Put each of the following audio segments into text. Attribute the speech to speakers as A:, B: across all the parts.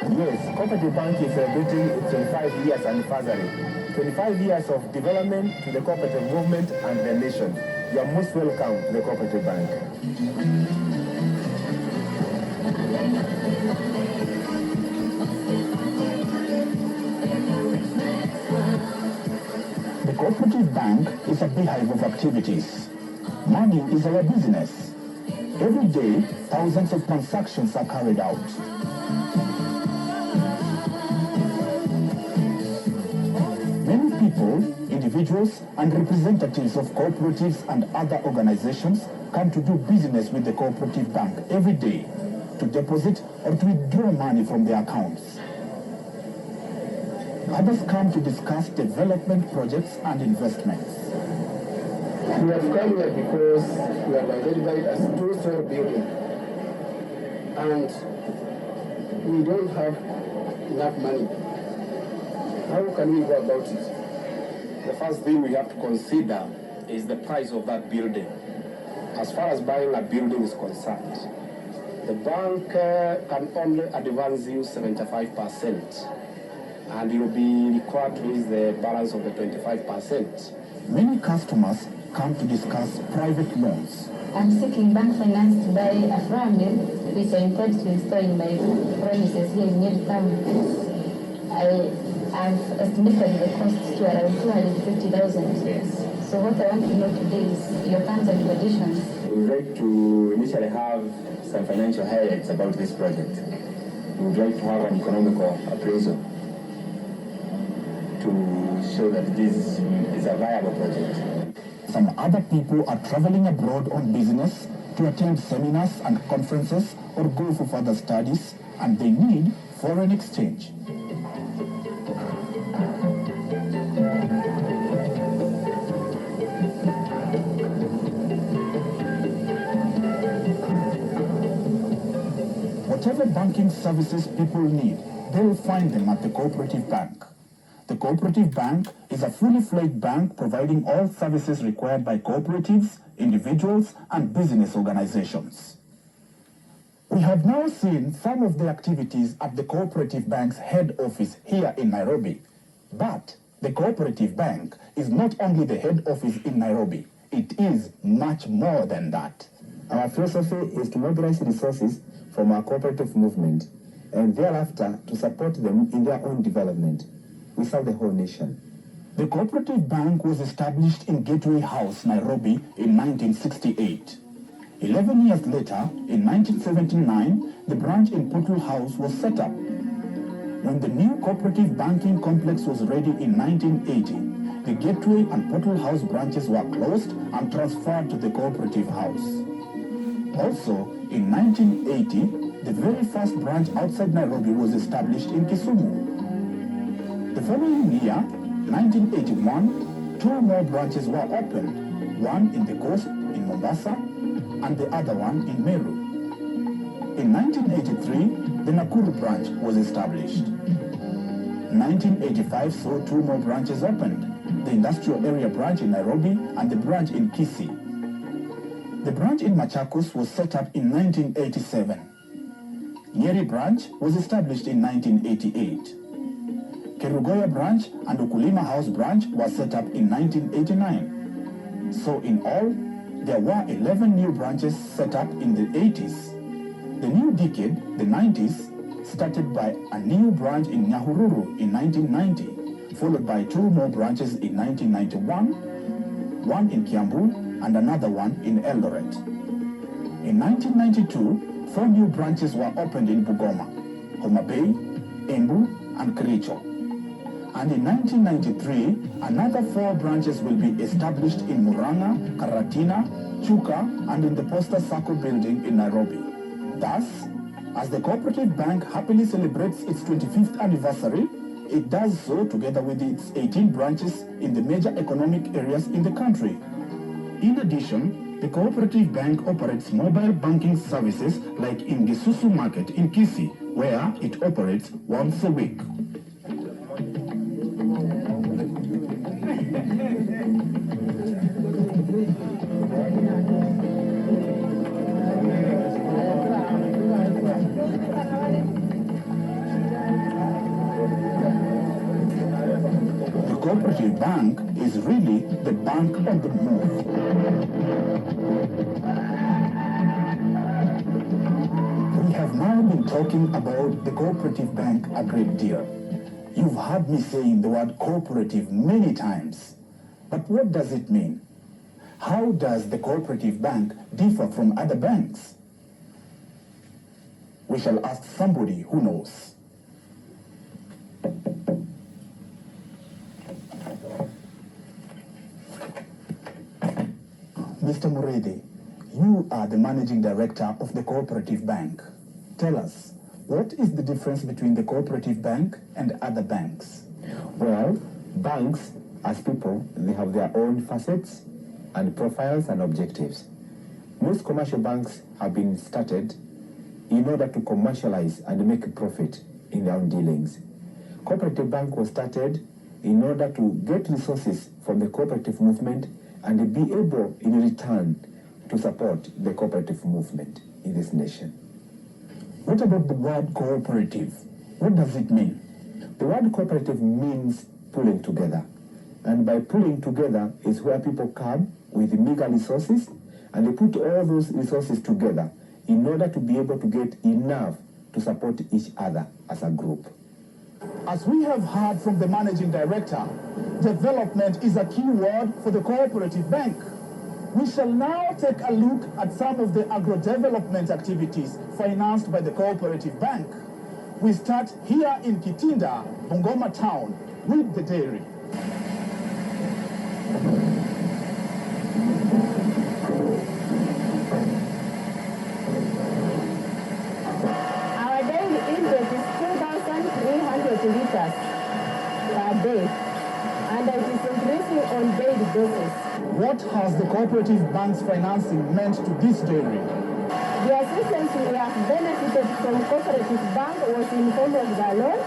A: Yes, Cooperative Bank is celebrating its 25 years anniversary. 25 years of development to the cooperative movement and the nation. You are most welcome to the Cooperative Bank.
B: The Cooperative Bank is a beehive of activities. Money is our business. Every day, thousands of transactions are carried out. Many people, individuals, and representatives of cooperatives and other organizations come to do business with the Cooperative Bank every day to deposit or to withdraw money from their accounts. Others come to discuss development projects and investments.
A: We have come here because we have identified as two-story building and we don't have enough money. How can we go about it?
C: The first thing we have to consider is the price of that building. As far as buying a building is concerned, the bank can only advance you 75%, and you'll be required to raise the balance of the 25%.
B: Many customers come to discuss private loans.
D: I'm seeking bank finance to buy a flour mill, which I intend to install in my premises here in Narikae. I've estimated the cost to around 250,000.
C: Yes.
D: So what I want to know today is your terms and conditions.
E: We would like to initially have some financial highlights about this project. We would like to have an economical appraisal to show that this is a viable project.
B: Some other people are traveling abroad on business to attend seminars and conferences or go for further studies, and they need foreign exchange. Whatever banking services people need, they will find them at the Cooperative Bank. The Cooperative Bank is a fully fledged bank providing all services required by cooperatives, individuals, and business organizations. We have now seen some of the activities at the Cooperative Bank's head office here in Nairobi. But the Cooperative Bank is not only the head office in Nairobi, it is much more than that.
E: Our philosophy is to mobilize resources from our cooperative movement and thereafter to support them in their own development. We serve the whole nation.
B: The Cooperative Bank was established in Gateway House, Nairobi in 1968. 11 years later, in 1979, the branch in Portal House was set up. When the new cooperative banking complex was ready in 1980, the Gateway and Portal House branches were closed and transferred to the Cooperative House. Also, in 1980, the very first branch outside Nairobi was established in Kisumu. The following year, 1981, two more branches were opened, one in the coast in Mombasa and the other one in Meru. In 1983, the Nakuru branch was established. 1985 saw two more branches opened, the industrial area branch in Nairobi and the branch in Kisii. The branch in Machakos was set up in 1987. Nyeri branch was established in 1988. Kerugoya branch and Ukulima House branch were set up in 1989. So in all, there were 11 new branches set up in the 80s. The new decade, the 90s, started by a new branch in Nyahururu in 1990, followed by two more branches in 1991, one in Kiambu and another one in Eldoret. In 1992, 4 new branches were opened in Bungoma, Homa Bay, Embu, and Kericho. And in 1993, another 4 branches will be established in Murang'a, Karatina, Chuka, and in the Posta Sacco building in Nairobi. Thus, as the Cooperative Bank happily celebrates its 25th anniversary, it does so together with its 18 branches in the major economic areas in the country. In addition, the Cooperative Bank operates mobile banking services like in Gisusu Market in Kisii, where it operates once a week. is really the bank on the move. We have now been talking about the cooperative bank a great deal. You've heard me saying the word cooperative many times. But what does it mean? How does the cooperative bank differ from other banks? We shall ask somebody who knows. Mr. Murede, you are the managing director of the cooperative bank. Tell us, what is the difference between the cooperative bank and other banks?
E: Well, banks, as people, they have their own facets and profiles and objectives. Most commercial banks have been started in order to commercialize and make a profit in their own dealings. Cooperative bank was started in order to get resources from the cooperative movement and be able in return to support the cooperative movement in this nation.
B: What about the word cooperative? What does it mean?
E: The word cooperative means pulling together. And by pulling together is where people come with meager resources and they put all those resources together in order to be able to get enough to support each other as a group.
B: As we have heard from the managing director, development is a key word for the cooperative bank. We shall now take a look at some of the agro-development activities financed by the cooperative bank. We start here in Kitinda, Bungoma town, with the dairy.
F: Our daily intake is 2,300 liters per day, and it is increasing on daily basis.
B: What has the cooperative bank's financing meant to this dairy?
F: The assistance we have benefited from cooperative bank was in form of the loan,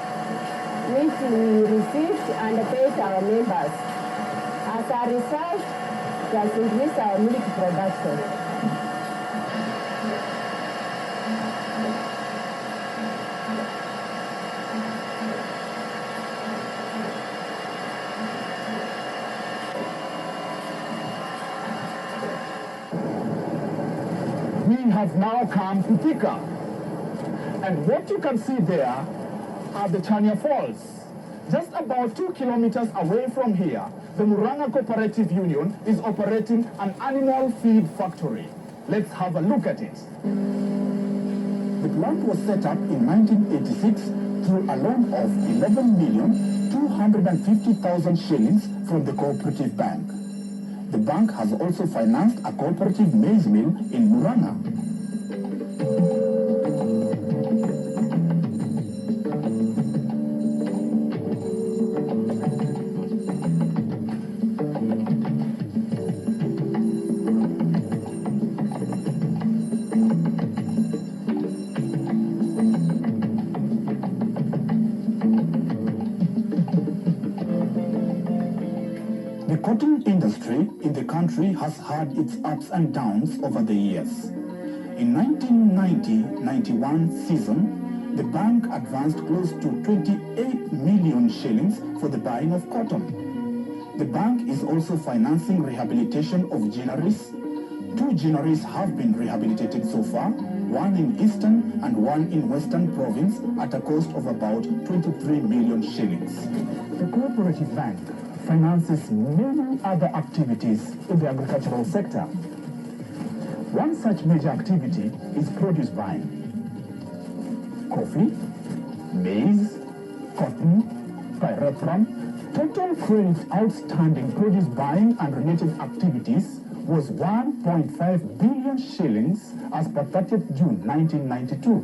F: which we received and paid our members. As a result, it has increased our milk production.
B: We have now come to Thika. And what you can see there are the Chania Falls. Just about 2 kilometers away from here, the Muranga Cooperative Union is operating an animal feed factory. Let's have a look at it. The plant was set up in 1986 through a loan of 11,250,000 shillings from the cooperative bank. The bank has also financed a cooperative maize mill in Muranga. The cotton industry in the country has had its ups and downs over the years. In 1990-91 season, the bank advanced close to 28 million shillings for the buying of cotton. The bank is also financing rehabilitation of ginneries. 2 ginneries have been rehabilitated so far, one in Eastern and one in Western Province at a cost of about 23 million shillings. The cooperative bank finances many other activities in the agricultural sector. One such major activity is produce buying. Coffee, maize, cotton, pyrethrum. Total credit outstanding produce buying and related activities was 1.5 billion shillings as per 30th June 1992.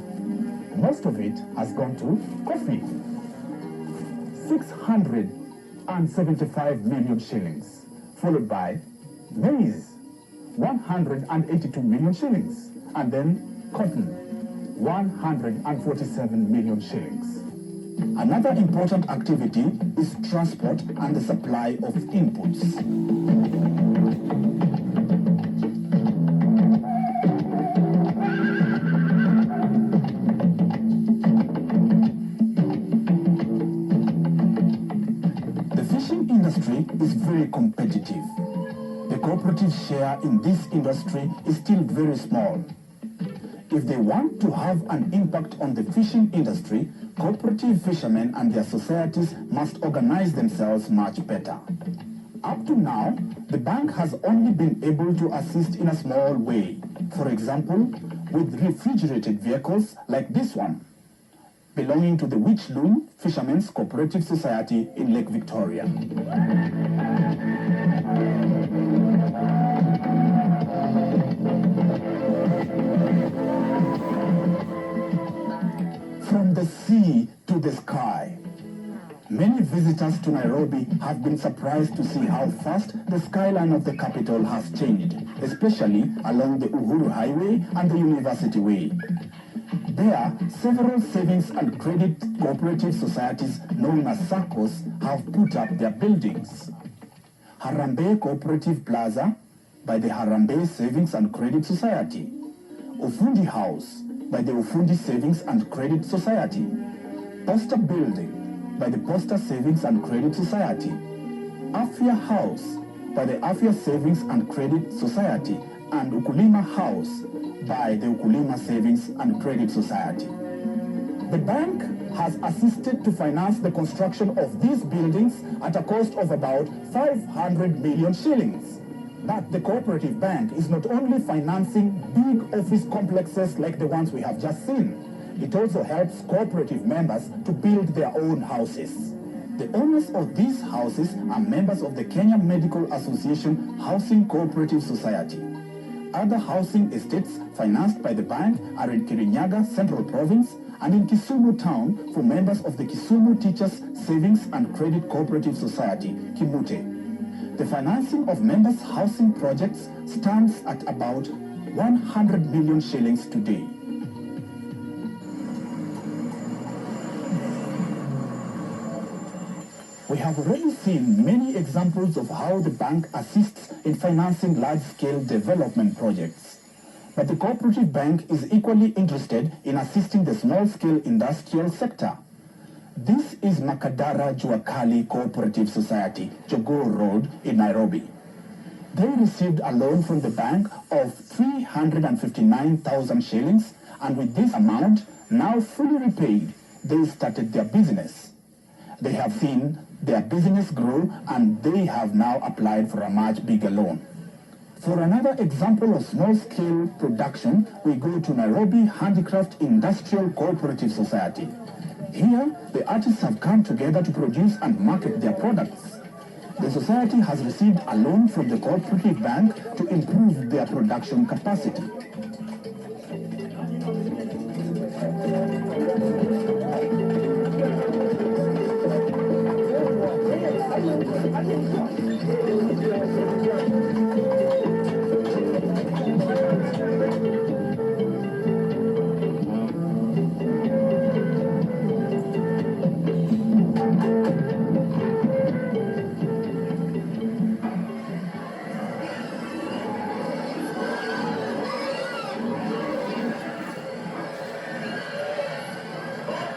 B: Most of it has gone to coffee, 675 million shillings, followed by maize, 182 million shillings, and then cotton, 147 million shillings. Another important activity is transport and the supply of inputs. The fishing industry is very very competitive. The cooperative share in this industry is still very small. If they want to have an impact on the fishing industry, cooperative fishermen and their societies must organize themselves much better. Up to now, the bank has only been able to assist in a small way. For example, with refrigerated vehicles like this one, belonging to the Witchloon Fishermen's Cooperative Society in Lake Victoria. From the sea to the sky. Many visitors to Nairobi have been surprised to see how fast the skyline of the capital has changed, especially along the Uhuru Highway and the University Way. There, several savings and credit cooperative societies known as SACCOs have put up their buildings. Harambee Cooperative Plaza by the Harambee Savings and Credit Society. Ufundi House by the Ufundi Savings and Credit Society. Posta Building by the Posta Savings and Credit Society. Afya House by the Afya Savings and Credit Society, and Ukulima House by the Ukulima Savings and Credit Society. The bank has assisted to finance the construction of these buildings at a cost of about 500 million shillings. But the cooperative bank is not only financing big office complexes like the ones we have just seen, it also helps cooperative members to build their own houses. The owners of these houses are members of the Kenya Medical Association Housing Cooperative Society. Other housing estates financed by the bank are in Kirinyaga Central Province and in Kisumu Town for members of the Kisumu Teachers Savings and Credit Cooperative Society, Kimute. The financing of members' housing projects stands at about 100 million shillings today. We have already seen many examples of how the bank assists in financing large-scale development projects. But the cooperative bank is equally interested in assisting the small-scale industrial sector. This is Makadara Juakali Cooperative Society, Jogoo Road in Nairobi. They received a loan from the bank of 359,000 shillings, and with this amount, now fully repaid, they started their business. They have seen their business grow, and they have now applied for a much bigger loan. For another example of small-scale production, we go to Nairobi Handicraft Industrial Cooperative Society. Here, the artists have come together to produce and market their products. The society has received a loan from the cooperative bank to improve their production capacity.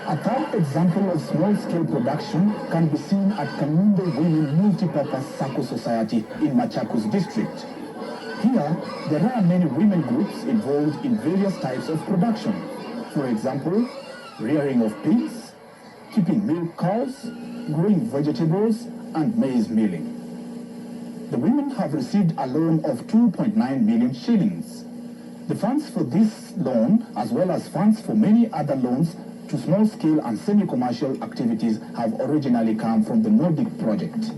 B: A third example of small-scale production can be seen at Kamundo Women Multipurpose Sacco Society in Machakos district. Here, there are many women groups involved in various types of production. For example, rearing of pigs, keeping milk cows, growing vegetables, and maize milling. The women have received a loan of 2.9 million shillings. The funds for this loan, as well as funds for many other loans to small-scale and semi-commercial activities, have originally come from the Nordic project.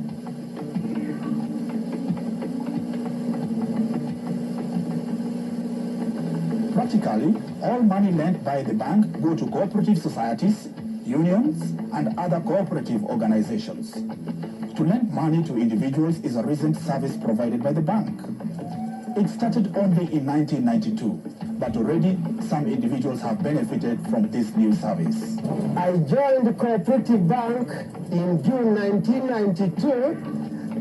B: Practically, all money lent by the bank go to cooperative societies, unions, and other cooperative organizations. To lend money to individuals is a recent service provided by the bank. It started only in 1992, but already some individuals have benefited from this new service.
A: I joined the cooperative bank in June 1992,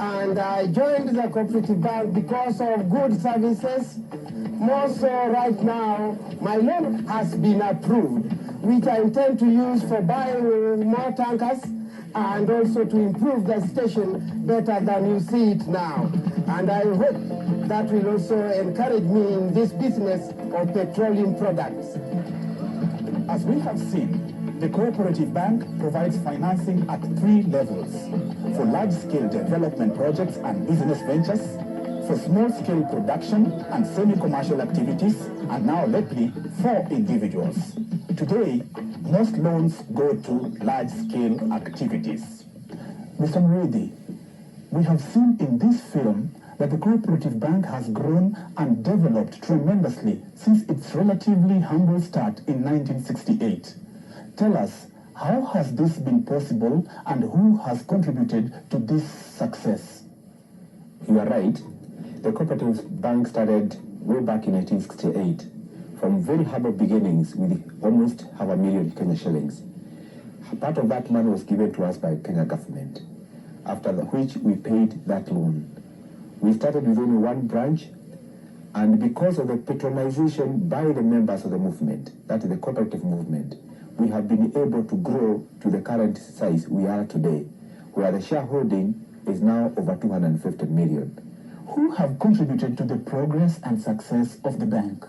A: and I joined the cooperative bank because of good services. More so right now, my loan has been approved. which I intend to use for buying more tankers and also to improve the station better than you see it now. And I hope that will also encourage me in this business of petroleum products.
B: As we have seen, the Cooperative Bank provides financing at 3 levels: for large-scale development projects and business ventures, for small-scale production and semi-commercial activities, and now lately for individuals. Today, most loans go to large-scale activities. Mr. Muridi, we have seen in this film that the Cooperative Bank has grown and developed tremendously since its relatively humble start in 1968. Tell us, how has this been possible and who has contributed to this success?
E: You are right. The Cooperative Bank started way back in 1968 from very humble beginnings with almost $500,000 Kenya shillings. Part of that money was given to us by Kenya government, after which we paid that loan. We started with only 1 branch, and because of the patronization by the members of the movement, that is the cooperative movement, we have been able to grow to the current size we are today, where the shareholding is now over 250 million.
B: Who have contributed to the progress and success of the bank?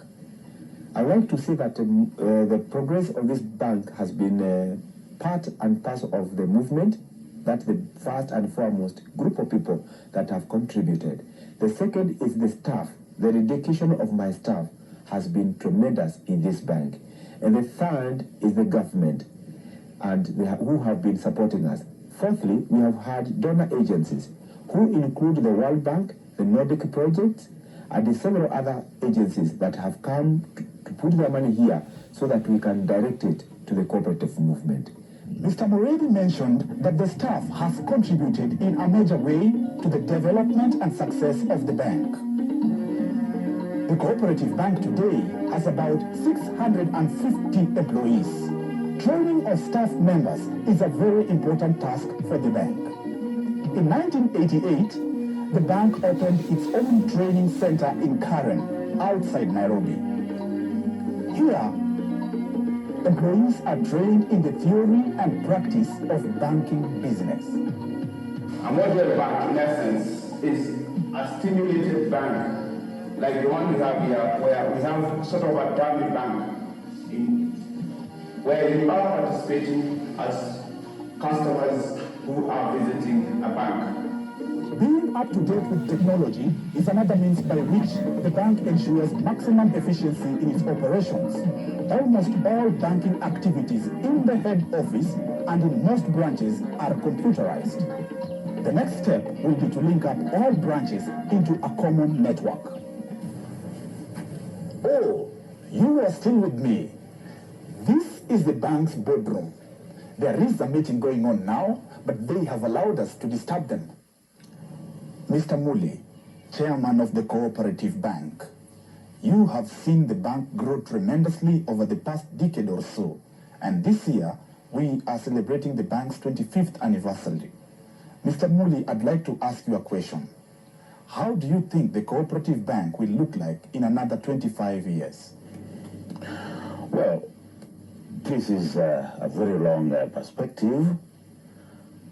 E: I like to say that the progress of this bank has been part and parcel of the movement. That's the first and foremost group of people that have contributed. The second is the staff. The dedication of my staff has been tremendous in this bank. And the third is the government, and who have been supporting us. Fourthly, we have had donor agencies who include the World Bank, the Nordic Project, and the several other agencies that have come to put their money here so that we can direct it to the cooperative movement.
B: Mr. Muridi mentioned that the staff has contributed in a major way to the development and success of the bank. The Cooperative Bank today has about 650 employees. Training of staff members is a very important task for the bank. In 1988, the bank opened its own training center in Karen, outside Nairobi. Here, employees are trained in the theory and practice of banking business.
G: A model bank, in essence, is a stimulated bank, like the one we have here, where we have sort of a dummy bank, where you are participating as customers who are visiting a bank.
B: Being up to date with technology is another means by which the bank ensures maximum efficiency in its operations. Almost all banking activities in the head office and in most branches are computerized. The next step will be to link up all branches into a common network. Oh, you are still with me. This is the bank's boardroom. There is a meeting going on now, but they have allowed us to disturb them. Mr. Muli, chairman of the Cooperative Bank, you have seen the bank grow tremendously over the past decade or so, and this year we are celebrating the bank's 25th anniversary. Mr. Muli, I'd like to ask you a question. How do you think the Cooperative Bank will look like in another 25 years?
H: Well, this is a very long perspective,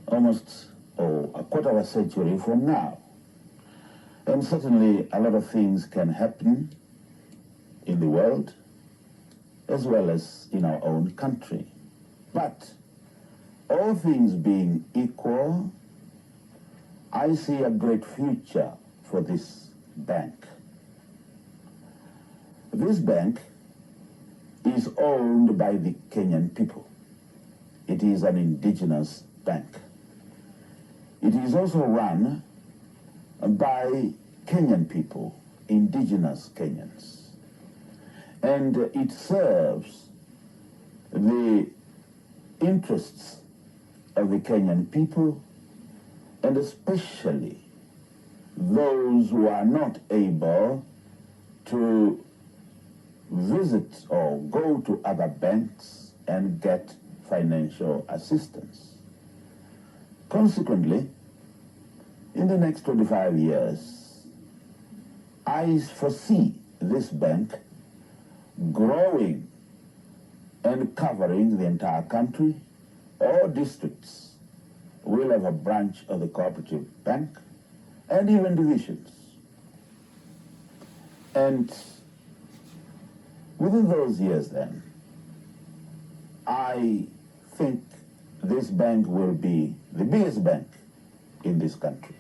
H: almost a quarter of a century from now. And certainly a lot of things can happen in the world as well as in our own country. But all things being equal, I see a great future for this bank. This bank is owned by the Kenyan people. It is an indigenous bank. It is also run by Kenyan people, indigenous Kenyans. And it serves the interests of the Kenyan people, and especially those who are not able to visit or go to other banks and get financial assistance. Consequently, in the next 25 years, I foresee this bank growing and covering the entire country, all districts will have a branch of the cooperative bank, and even divisions. And within those years then, I think this bank will be the biggest bank in this country.